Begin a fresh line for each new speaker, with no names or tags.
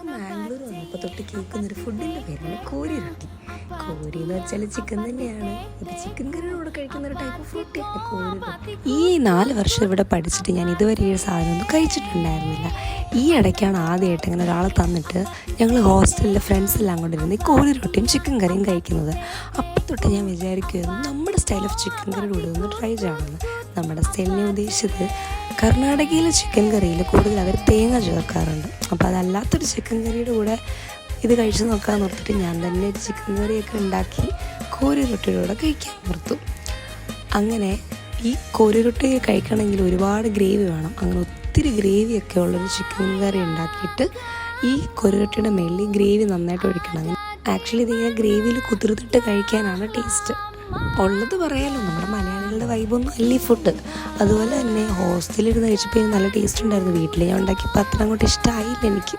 മാംഗ്ലൂർ വന്നപ്പോൾ തൊട്ട് കേൾക്കുന്നൊരു ഫുഡിൻ്റെ പേരാണ് കോരി റൊട്ടി. കോരി എന്ന് വെച്ചാൽ ചിക്കൻ തന്നെയാണ്. ഇത് ചിക്കൻ കറിയുടെ കൂടെ കഴിക്കുന്ന ഒരു ടൈപ്പ് ഓഫ് റൊട്ടിയാണ് കോരി റൊട്ടി. ഈ 4 വർഷം ഇവിടെ പഠിച്ചിട്ട് ഞാൻ ഇതുവരെ ഈ സാധനം ഒന്നും കഴിച്ചിട്ടുണ്ടായിരുന്നില്ല. ഈ ഇടയ്ക്കാണ് ആദ്യമായിട്ട് ഇങ്ങനെ ഒരാളെ തന്നിട്ട് ഞങ്ങൾ ഹോസ്റ്റലിലെ ഫ്രണ്ട്സ് എല്ലാം കൊണ്ടിരുന്ന് ഈ കോരി റൊട്ടിയും ചിക്കൻ കറിയും കഴിക്കുന്നത്. അപ്പം തൊട്ട് ഞാൻ വിചാരിക്കുമായിരുന്നു നമ്മുടെ സ്റ്റൈൽ ഓഫ് ചിക്കൻ കറിയുടെ കൂടെ ഒന്ന് ട്രൈ ചെയ്യണമെന്ന്. നമ്മുടെ സ്റ്റൈലിനെ ഉദ്ദേശിച്ചത് കർണാടകയിലെ ചിക്കൻ കറിയിൽ കൂടുതൽ അവർ തേങ്ങ ചേർക്കാറുണ്ട്. അപ്പോൾ അതല്ലാത്തൊരു ചിക്കൻ കറിയുടെ കൂടെ ഇത് കഴിച്ച് നോക്കാമെന്ന് ഓർത്തിട്ട് ഞാൻ തന്നെ ചിക്കൻ കറിയൊക്കെ ഉണ്ടാക്കി കോരി റൊട്ടിയുടെ കൂടെ കഴിക്കാൻ ഓർത്തു. അങ്ങനെ ഈ കോരി റൊട്ടി കഴിക്കണമെങ്കിൽ ഒരുപാട് ഗ്രേവി വേണം. അങ്ങനെ ഒത്തിരി ഗ്രേവിയൊക്കെ ഉള്ളൊരു ചിക്കൻ കറി ഉണ്ടാക്കിയിട്ട് ഈ കോരി റൊട്ടിയുടെ മേളിൽ ഗ്രേവി നന്നായിട്ട് ഒഴിക്കണം. ആക്ച്വലി ഇതിങ്ങനെ ഗ്രേവിയിൽ കുതിർത്തിട്ട് കഴിക്കാനാണ് ടേസ്റ്റ്. ഉള്ളത് പറയാലോ, നമ്മുടെ മലയാളികളുടെ വൈബൊന്നും അല്ല ഈ ഫുഡ്. അതുപോലെ തന്നെ ഹോസ്റ്റലിൽ ഇരുന്ന് കഴിച്ചപ്പോൾ നല്ല ടേസ്റ്റ് ഉണ്ടായിരുന്നു. വീട്ടിൽ ഞാൻ ഉണ്ടാക്കിയപ്പോൾ അത്ര അങ്ങോട്ട് ഇഷ്ടമായില്ല എനിക്ക്.